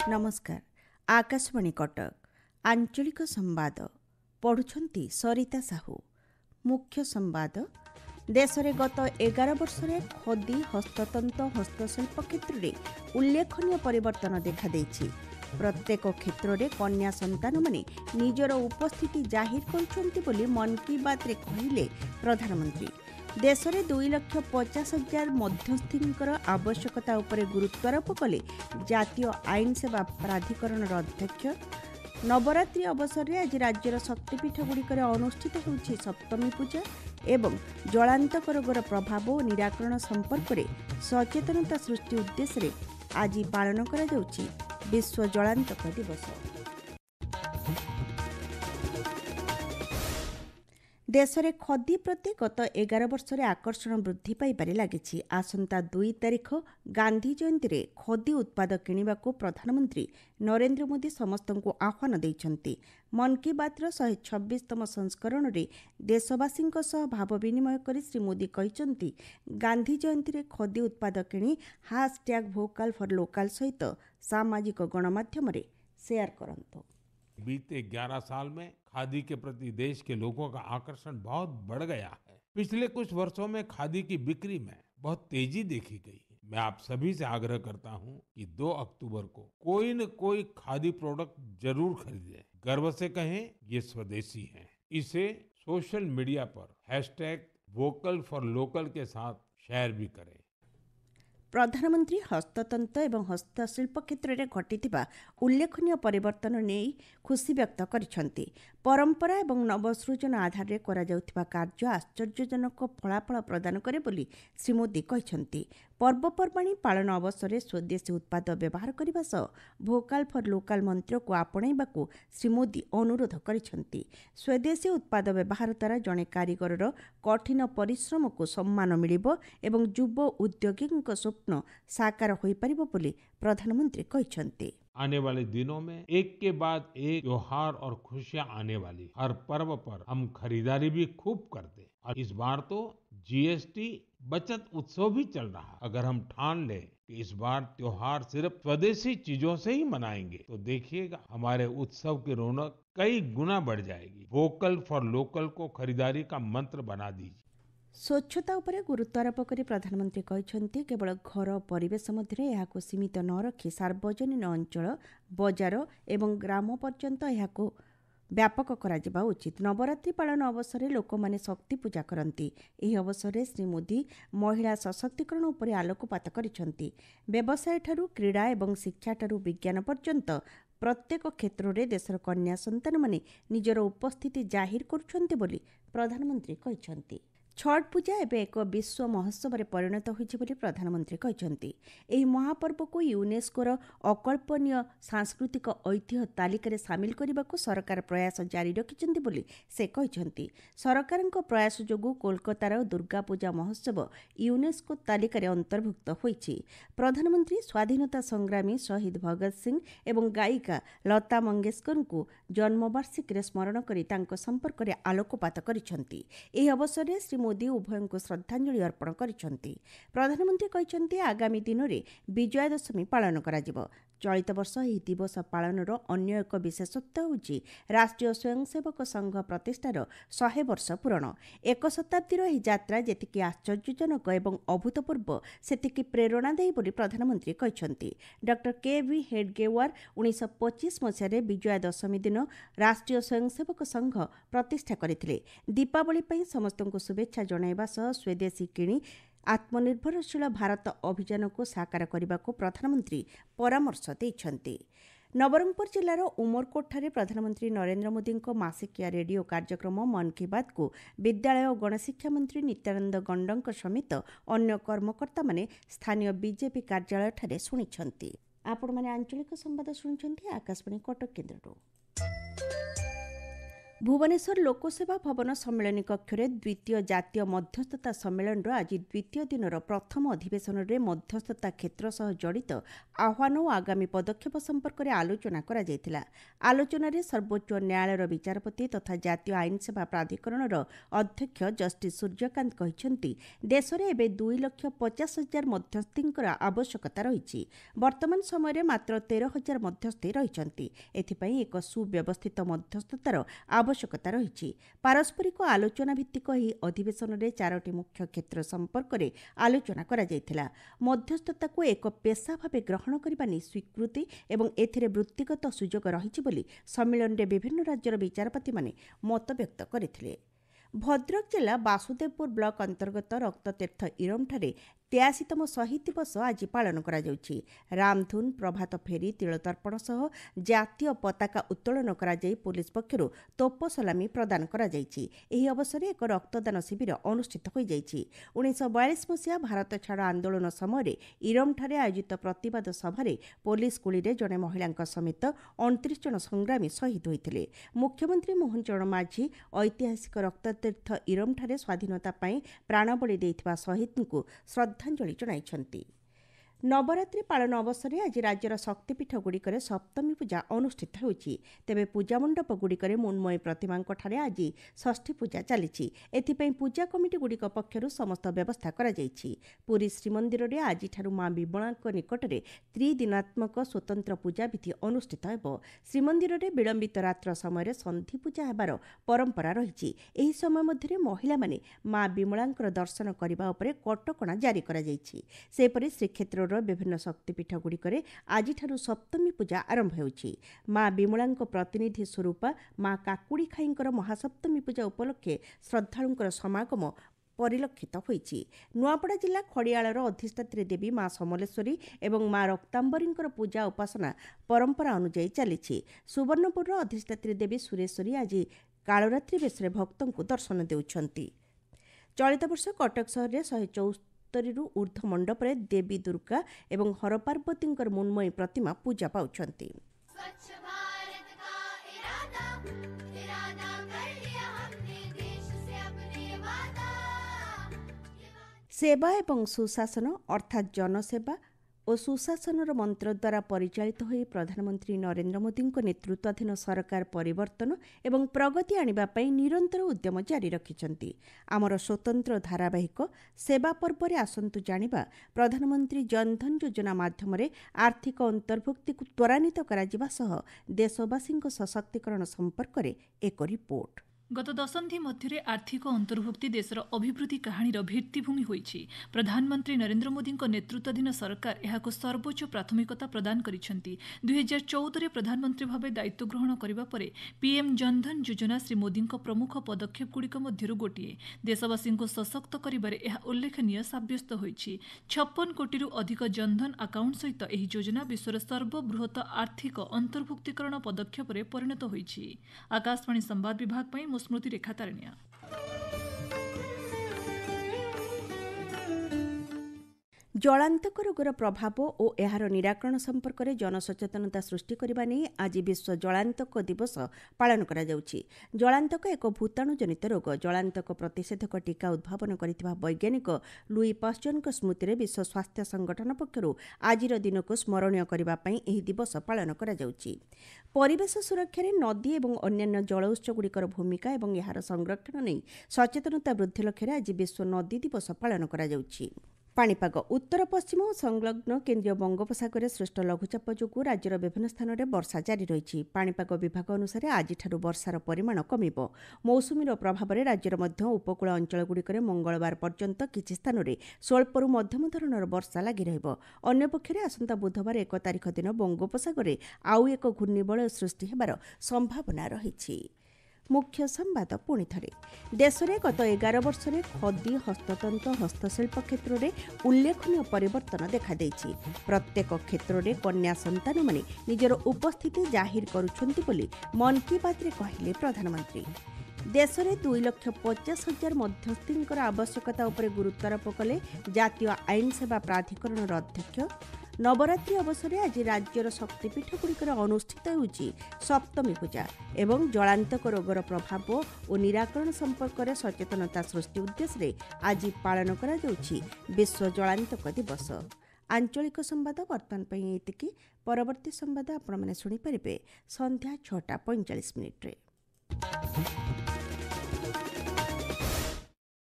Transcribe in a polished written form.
नमस्कार। आकाशवाणी कटक आंचलिक संवाद पढ़ुछंती सरिता साहू। मुख्य संवाद। देश में गत 11 वर्ष में खदी हस्ततंत्र हस्तशिल्प क्षेत्र में उल्लेखनीय परिवर्तन देखा देछि। प्रत्येक क्षेत्र में कन्या संतान माने निजर उपस्थिति जाहिर करछंती बोली मन की बात रे कहिले प्रधानमंत्री। देश में 2,50,000 मध्यस्थींकर आवश्यकता उपरे गुरुत्वारोप कले जातीय आईन सेवा प्राधिकरण अध्यक्ष। नवरात्रि अवसर में आज राज्यर शक्तिपीठगुड़िक अनुष्ठित होछि सप्तमी पूजा एवं जलांतक रोगर प्रभाव और निराकरण संपर्क में सचेतनता सृष्टि उद्देश्य आज पालन करा जाउछि विश्व जलांतक दिवस। देश में खदी प्रति गत 11 वर्ष में आकर्षण वृद्धि पाइबारे लागिछि। आसंता 2 तारिख गांधी जयंती रे खदी उत्पाद किणवाक प्रधानमंत्री नरेंद्र मोदी समस्त को आह्वान देइछन्ति। मन की बात 126तम संस्करण रे देशवासी भाव विनिमय करी श्री मोदी कहिछन्ति गांधी जयंती रे खदी उत्पाद किणी #वोकाल फॉर लोकल सहित सामाजिक गणमाध्यम रे शेयर करंतो। बीते 11 साल में खादी के प्रति देश के लोगों का आकर्षण बहुत बढ़ गया है। पिछले कुछ वर्षों में खादी की बिक्री में बहुत तेजी देखी गई है। मैं आप सभी से आग्रह करता हूं कि 2 अक्टूबर को कोई न कोई खादी प्रोडक्ट जरूर खरीदें। गर्व से कहें ये स्वदेशी है। इसे सोशल मीडिया पर #वोकल फॉर लोकल के साथ शेयर भी करें। प्रधानमंत्री हस्ततंत्र एवं हस्तशिल्प क्षेत्र में घटिथिबा उल्लेखनीय परिवर्तन नहीं खुशी व्यक्त करिसेंति। परंपरा एवं नवसृजन आधार रे करा जाउथिबा कार्य आश्चर्यजनक फलाफल प्रदान करे बोली श्री मोदी कहिसेंति। पर्वपर्वाणी पालन अवसर में स्वदेशी उत्पाद व्यवहार करने सह भोकाल फॉर लोकल मंत्र को आपणाइबाकू श्री मोदी अनुरोध करिसेंति। स्वदेशी उत्पाद व्यवहार द्वारा जड़े कारीगर कठिन परिश्रम को सम्मान मिलिबो एवं युव उद्योगीक स्वप्न साकार होई परिबो बोली प्रधानमंत्री कहिसेंति। आने वाले दिनों में एक के बाद एक त्योहार और खुशियां आने वाली। हर पर्व पर हम खरीदारी भी खूब करते और इस बार तो जीएसटी बचत उत्सव भी चल रहा। अगर हम ठान लें कि इस बार त्योहार सिर्फ स्वदेशी चीजों से ही मनाएंगे तो देखिएगा हमारे उत्सव की रौनक कई गुना बढ़ जाएगी। वोकल फॉर लोकल को खरीदारी का मंत्र बना दीजिए। स्वच्छता उपरे गुरुत्वारोप करी प्रधानमंत्री कहिसेंति केवल घर परिवेश मध्य एहाको सीमित न रखी सार्वजनिक अंचल बजार एवं ग्राम पर्यंत एहाको व्यापक करा उचित। नवरात्रि पालन अवसर में लोक माने शक्ति पूजा करती। यह अवसर में श्री मोदी महिला सशक्तिकरण उपरे आलोकपात करिसेंति। व्यवसाय ठारू क्रीड़ा एवं शिक्षा ठारू विज्ञान पर्यंत प्रत्येक क्षेत्र में देशर कन्या संतान माने निजर उपस्थिति जाहिर करुछन्ति बोली प्रधानमंत्री कहिसेंति। छठ पूजा एवं एक विश्व महोत्सव में परिणत होइछि बोली प्रधानमंत्री कहिसेंति। एही महापर्व को यूनेस्कोर अकल्पनीय सांस्कृतिक ऐतिह्य तालिका सामिल करने को सरकार प्रयास जारी रखिछन्ति बोली से कहिसेंति। सरकारक प्रयास जोगु कोलकातार दुर्गा पूजा महोत्सव यूनेस्को तालिका अंतर्भुक्त होइछि। प्रधानमंत्री स्वाधीनता संग्रामी शहीद भगत सिंह एवं गायिका लता मंगेशकर को जन्मवार्षिकी स्मरण करी तांको संपर्क में आलोकपात करिसेंति। एही अवसर में श्री मोदी उभय को श्रद्धांजलि अर्पण करिसेंति। प्रधानमंत्री कहिसेंति आगामी दिन में विजया दशमी पालन कराजिबो। चलित वर्ष यह दिवस पालनर अन्य एक विशेषत्व होछि राष्ट्रीय स्वयंसेवक संघ प्रतिष्ठार 100 वर्ष पूरण। एक शताब्दीर यह यात्रा जेतिकी आश्चर्यजनक एवं अभूतपूर्व सेतिकी प्रेरणादायी बोली प्रधानमंत्री कहिसेंति। Doctor K V. हेडगेवार 1925 मसीह विजया दशमी दिन राष्ट्रीय स्वयंसेवक संघ प्रतिष्ठा करथिले। दीपावली पई समस्तଙ୍କୁ शुभेच्छा जणाइबा सह स्वदेशी किणी आत्मनिर्भरशील भारत अभियान को साकार करने को प्रधानमंत्री परामर्श देइछन्ति। नवरंगपुर जिलार उमरकोटଠାରେ प्रधानमंत्री नरेंद्र मोदी मासिकिया रेडियो कार्यक्रम मन की बात को विद्यालय और गणशिक्षा मंत्री नित्यानंद गंडक समेत अन्य कर्मकर्ता माने स्थानीय बीजेपी कार्यालय ठारे शुणिछन्ति। आपण माने आंचलिक संवाद शुणुछन्ति आकाशवाणी कटक केन्द्रରୁ। भुवनेश्वर लोकसेवा भवन सम्मेलन कक्षरे द्वितीय जातीय मध्यस्थता सम्मेलन आज द्वितीय दिनर प्रथम अधिवेशन में मध्यस्थता क्षेत्र सह जड़ित आह्वान और आगामी पदक्षेप संपर्क में आलोचना करा जायतिला। आलोचना रे सर्वोच्च न्यायालयर विचारपति तथा जातीय आईन सेवा प्राधिकरणर अध्यक्ष जस्टिस सूर्यकांत कहिसेंति देश में एवं 2,50,000 मध्यस्थींकर आवश्यकता रही। वर्तमान समय में मात्र 13,000 मध्यस्थी रही। एथिपाई एक सुव्यवस्थित मध्यस्थतार आवश्यकता रही। पारस्परिक आलोचना भित्तिक ଏହି ଅଧିବେଶନରେ 4ଟି ମୁଖ୍ୟ କ୍ଷେତ୍ର ସମ୍ପର୍କରେ ଆଲୋଚନା କରାଯାଇଥିଲା। ମଧ୍ୟସ୍ଥତାକୁ ଏକ ପେଶା ଭାବେ ଗ୍ରହଣ କରିବା ନେଇ ସ୍ୱୀକୃତି ଏବଂ ଏଥିରେ ବୃତ୍ତିଗତ ସୁଯୋଗ ରହିଛି ବୋଲି ସମ୍ମିଳନୀରେ ବିଭିନ୍ନ ରାଜ୍ୟର ବିଚାରପତିମାନେ ମତବ୍ୟକ୍ତ କରିଥିଲେ। ଭଦ୍ରକ ଜିଲ୍ଲା ବାସୁଦେବପୁର ବ୍ଲକ ଅନ୍ତର୍ଗତ ରକ୍ତତୀର୍ଥ ଇରମଠାରେ 83ତମ ଶହୀଦ ଦିବସ ଆଜି ପାଳନ କରାଯାଉଛି। ରାମଧୁନ, ପ୍ରଭାତ ଫେରି, ତିଳତର୍ପଣ ସହ ଜାତୀୟ ପତାକା ଉତ୍ତୋଳନ କରାଯାଇ ପୁଲିସ ପକ୍ଷରୁ ତୋପ ସଲାମି ପ୍ରଦାନ କରାଯାଇଛି। ଏହି ଅବସରରେ ଏକ ରକ୍ତଦାନ ଶିବିର ଅନୁଷ୍ଠିତ ହୋଇଯାଇଛି। 1942 ମସିହା ଭାରତ ଛାଡ଼ ଆନ୍ଦୋଳନ ସମୟରେ ଇରମଠାରେ ଆୟୋଜିତ ପ୍ରତିବାଦ ସଭାରେ ପୋଲିସ ଗୁଳିରେ ଜଣେ ମହିଳାଙ୍କ ସମେତ 29 ଜଣ ସଂଗ୍ରାମୀ ଶହୀଦ ହୋଇଥିଲେ। ମୁଖ୍ୟମନ୍ତ୍ରୀ ମୋହନ ଚରଣ ମାଝୀ ଐତିହାସିକ ରକ୍ତତୀର୍ଥ ଇରମଠାରେ ସ୍ୱାଧୀନତା ପାଇଁ ପ୍ରାଣବଳି ଦେଇଥିବା ଶହୀଦଙ୍କୁ ଶ୍ରଦ୍ଧାଞ୍ଜଳି ଜଣାଇଛନ୍ତି। ନବରାତ୍ରି ପାଳନ ଅବସରରେ ଆଜି ରାଜ୍ୟର ଶକ୍ତିପୀଠଗୁଡ଼ିକରେ ସପ୍ତମୀ ପୂଜା ଅନୁଷ୍ଠିତ ହେଉଛି। ତେବେ ପୂଜାମଣ୍ଡପଗୁଡ଼ିକରେ ମୃଣ୍ମୟୀ ପ୍ରତିମାଙ୍କଠାରେ ଆଜି ଷଷ୍ଠୀ ପୂଜା ଚାଲିଛି। ଏଥିପାଇଁ ପୂଜା କମିଟିଗୁଡ଼ିକ ପକ୍ଷରୁ ସମସ୍ତ ବ୍ୟବସ୍ଥା କରାଯାଇଛି। ପୁରୀ ଶ୍ରୀମନ୍ଦିରରେ ଆଜିଠାରୁ ମା ବିମଳାଙ୍କ ନିକଟରେ ତ୍ରିଦିନାତ୍ମକ ସ୍ୱତନ୍ତ୍ର ପୂଜାବିଧି ଅନୁଷ୍ଠିତ ହେବ। ଶ୍ରୀମନ୍ଦିରରେ ବିଳମ୍ବିତ ରାତ୍ର ସମୟରେ ସନ୍ଧି ପୂଜା ହେବାର ପରମ୍ପରା ରହିଛି। ଏହି ସମୟ ମଧ୍ୟରେ ମହିଳାମାନେ ମା ବିମଳାଙ୍କର ଦର୍ଶନ କରିବା ଉପରେ କଟକଣା ଜାରି କରାଯାଇଛି। ସେହିପରି ଶ୍ରୀକ୍ଷେତ୍ର ବିଭିନ୍ନ ଶକ୍ତିପୀଠଗୁଡ଼ିକରେ ଆଜିଠାରୁ ସପ୍ତମୀ ପୂଜା ଆରମ୍ଭ ହେଉଛି। ମା ବିମଳାଙ୍କ ପ୍ରତିନିଧି ସ୍ୱରୂପା ମା କାକୁଡ଼ି ଖାଇଙ୍କର ମହାସପ୍ତମୀ ପୂଜା ଉପଲକ୍ଷେ ଶ୍ରଦ୍ଧାଳୁଙ୍କର ସମାଗମ ପରିଲକ୍ଷିତ ହୋଇଛି। ନୂଆପଡ଼ା ଜିଲ୍ଲା ଖଡ଼ିଆଳର ଅଧିଷ୍ଠାତ୍ରୀ ଦେବୀ ମା ସମଲେଶ୍ୱରୀ ଏବଂ ମା ରକ୍ତାମ୍ବରୀଙ୍କର ପୂଜା ଉପାସନା ପରମ୍ପରା ଅନୁଯାୟୀ ଚାଲିଛି। ସୁବର୍ଣ୍ଣପୁରର ଅଧିଷ୍ଠାତ୍ରୀ ଦେବୀ ସୁରେଶ୍ୱରୀ ଆଜି କାଳରାତ୍ରି ବେଶରେ ଭକ୍ତଙ୍କୁ ଦର୍ଶନ ଦେଉଛନ୍ତି। ଚଳିତ ବର୍ଷ କଟକ ସହରରେ 174ରୁ ଊର୍ଦ୍ଧ୍ୱ ମଣ୍ଡପରେ ଦେବୀ ଦୁର୍ଗା ଏବଂ ହରପାର୍ବତୀଙ୍କର ମୃଣ୍ମୟୀ ପ୍ରତିମା ପୂଜା ପାଉଛନ୍ତି। ସେବା ଏବଂ ସୁଶାସନ ଅର୍ଥାତ୍ ଜନସେବା ଓ ସୁଶାସନର ମନ୍ତ୍ର ଦ୍ୱାରା ପରିଚାଳିତ ହୋଇ ପ୍ରଧାନମନ୍ତ୍ରୀ ନରେନ୍ଦ୍ର ମୋଦିଙ୍କ ନେତୃତ୍ୱାଧୀନ ସରକାର ପରିବର୍ତ୍ତନ ଏବଂ ପ୍ରଗତି ଆଣିବା ପାଇଁ ନିରନ୍ତର ଉଦ୍ୟମ ଜାରି ରଖିଛନ୍ତି। ଆମର ସ୍ୱତନ୍ତ୍ର ଧାରାବାହିକ ସେବା ପର୍ବରେ ଆସନ୍ତୁ ଜାଣିବା ପ୍ରଧାନମନ୍ତ୍ରୀ ଜନଧନ ଯୋଜନା ମାଧ୍ୟମରେ ଆର୍ଥିକ ଅନ୍ତର୍ଭୁକ୍ତିକୁ ତ୍ୱରାନ୍ୱିତ କରାଯିବା ସହ ଦେଶବାସୀଙ୍କ ସଶକ୍ତିକରଣ ସମ୍ପର୍କରେ ଏକ ରିପୋର୍ଟ। ଗତ ଦଶନ୍ଧି ମଧ୍ୟରେ ଆର୍ଥିକ ଅନ୍ତର୍ଭୁକ୍ତି ଦେଶର ଅଭିବୃଦ୍ଧି କାହାଣୀର ଭିତ୍ତିଭୂମି ହୋଇଛି। ପ୍ରଧାନମନ୍ତ୍ରୀ ନରେନ୍ଦ୍ର ମୋଦିଙ୍କ ନେତୃତ୍ୱାଧୀନ ସରକାର ଏହାକୁ ସର୍ବୋଚ୍ଚ ପ୍ରାଥମିକତା ପ୍ରଦାନ କରିଛନ୍ତି। 2014ରେ ପ୍ରଧାନମନ୍ତ୍ରୀ ଭାବେ ଦାୟିତ୍ୱ ଗ୍ରହଣ କରିବା ପରେ ପିଏମ୍ ଜନଧନ ଯୋଜନା ଶ୍ରୀ ମୋଦିଙ୍କ ପ୍ରମୁଖ ପଦକ୍ଷେପଗୁଡ଼ିକ ମଧ୍ୟରୁ ଗୋଟିଏ। ଦେଶବାସୀଙ୍କୁ ସଶକ୍ତ କରିବାରେ ଏହା ଉଲ୍ଲେଖନୀୟ ସାବ୍ୟସ୍ତ ହୋଇଛି। 56 କୋଟିରୁ ଅଧିକ ଜନଧନ ଆକାଉଣ୍ଟ ସହିତ ଏହି ଯୋଜନା ବିଶ୍ୱର ସର୍ବବୃହତ ଆର୍ଥିକ ଅନ୍ତର୍ଭୁକ୍ତିକରଣ ପଦକ୍ଷେପରେ ପରିଣତ ହୋଇଛି। ଆକାଶବାଣୀ ସମ୍ବାଦ ବିଭାଗ ପାଇଁ ସ୍ମୃତି ରେଖା ତାରଣିଆ। ଜଳାନ୍ତକ ରୋଗର ପ୍ରଭାବ ଓ ଏହାର ନିରାକରଣ ସମ୍ପର୍କରେ ଜନସଚେତନତା ସୃଷ୍ଟି କରିବା ନେଇ ଆଜି ବିଶ୍ୱ ଜଳାନ୍ତକ ଦିବସ ପାଳନ କରାଯାଉଛି। ଜଳାନ୍ତକ ଏକ ଭୂତାଣୁଜନିତ ରୋଗ। ଜଳାନ୍ତକ ପ୍ରତିଷେଧକ ଟୀକା ଉଦ୍ଭାବନ କରିଥିବା ବୈଜ୍ଞାନିକ ଲୁଇ ପାଶ୍ଚରଙ୍କ ସ୍ମୃତିରେ ବିଶ୍ୱ ସ୍ୱାସ୍ଥ୍ୟ ସଂଗଠନ ପକ୍ଷରୁ ଆଜିର ଦିନକୁ ସ୍ମରଣୀୟ କରିବା ପାଇଁ ଏହି ଦିବସ ପାଳନ କରାଯାଉଛି। ପରିବେଶ ସୁରକ୍ଷାରେ ନଦୀ ଏବଂ ଅନ୍ୟାନ୍ୟ ଜଳ ଉତ୍ସଗୁଡ଼ିକର ଭୂମିକା ଏବଂ ଏହାର ସଂରକ୍ଷଣ ନେଇ ସଚେତନତା ବୃଦ୍ଧି ଲକ୍ଷ୍ୟରେ ଆଜି ବିଶ୍ୱ ନଦୀ ଦିବସ ପାଳନ କରାଯାଉଛି। ପାଣିପାଗ ଉତ୍ତର ପଶ୍ଚିମ ଓ ସଂଲଗ୍ନ କେନ୍ଦ୍ରୀୟ ବଙ୍ଗୋପସାଗରରେ ସୃଷ୍ଟ ଲଘୁଚାପ ଯୋଗୁଁ ରାଜ୍ୟର ବିଭିନ୍ନ ସ୍ଥାନରେ ବର୍ଷା ଜାରି ରହିଛି। ପାଣିପାଗ ବିଭାଗ ଅନୁସାରେ ଆଜିଠାରୁ ବର୍ଷାର ପରିମାଣ କମିବ। ମୌସୁମୀର ପ୍ରଭାବରେ ରାଜ୍ୟର ମଧ୍ୟ ଉପକୂଳ ଅଞ୍ଚଳଗୁଡ଼ିକରେ ମଙ୍ଗଳବାର ପର୍ଯ୍ୟନ୍ତ କିଛି ସ୍ଥାନରେ ସ୍ୱଳ୍ପରୁ ମଧ୍ୟମ ଧରଣର ବର୍ଷା ଲାଗି ରହିବ। ଅନ୍ୟପକ୍ଷରେ ଆସନ୍ତା ବୁଧବାର 1 ତାରିଖ ଦିନ ବଙ୍ଗୋପସାଗରରେ ଆଉ ଏକ ଘୂର୍ଣ୍ଣିବଳୟ ସୃଷ୍ଟି ହେବାର ସମ୍ଭାବନା ରହିଛି। ମୁଖ୍ୟ ସମ୍ବାଦ ପୁଣି ଥରେ। ଦେଶରେ ଗତ 11 ବର୍ଷରେ ଖଦି, ହସ୍ତତନ୍ତ, ହସ୍ତଶିଳ୍ପ କ୍ଷେତ୍ରରେ ଉଲ୍ଲେଖନୀୟ ପରିବର୍ତ୍ତନ ଦେଖାଦେଇଛି। ପ୍ରତ୍ୟେକ କ୍ଷେତ୍ରରେ କନ୍ୟା ସନ୍ତାନମାନେ ନିଜର ଉପସ୍ଥିତି ଜାହିର କରୁଛନ୍ତି ବୋଲି ମନ୍ କି ବାତ୍ରେ କହିଲେ ପ୍ରଧାନମନ୍ତ୍ରୀ। ଦେଶରେ 2,50,000 ମଧ୍ୟସ୍ଥିଙ୍କର ଆବଶ୍ୟକତା ଉପରେ ଗୁରୁତ୍ୱାରୋପ କଲେ ଜାତୀୟ ଆଇନ ସେବା ପ୍ରାଧିକରଣର ଅଧ୍ୟକ୍ଷ। नवरात्रि अवसर में आज राज्यर शक्तिपीठगुड़िकर अनुष्ठित होउछि सप्तमी पूजा एवं जलांतक रोगर प्रभाव और निराकरण संपर्क में सचेतनता सृष्टि उद्देश्य आज पालन करा जाउछि विश्व जलांतक दिवस। आंचलिक संवाद वर्तमान पई एतिकी। परवर्ती संवाद आपण माने सुनि परिबे संध्या 6:45 रे।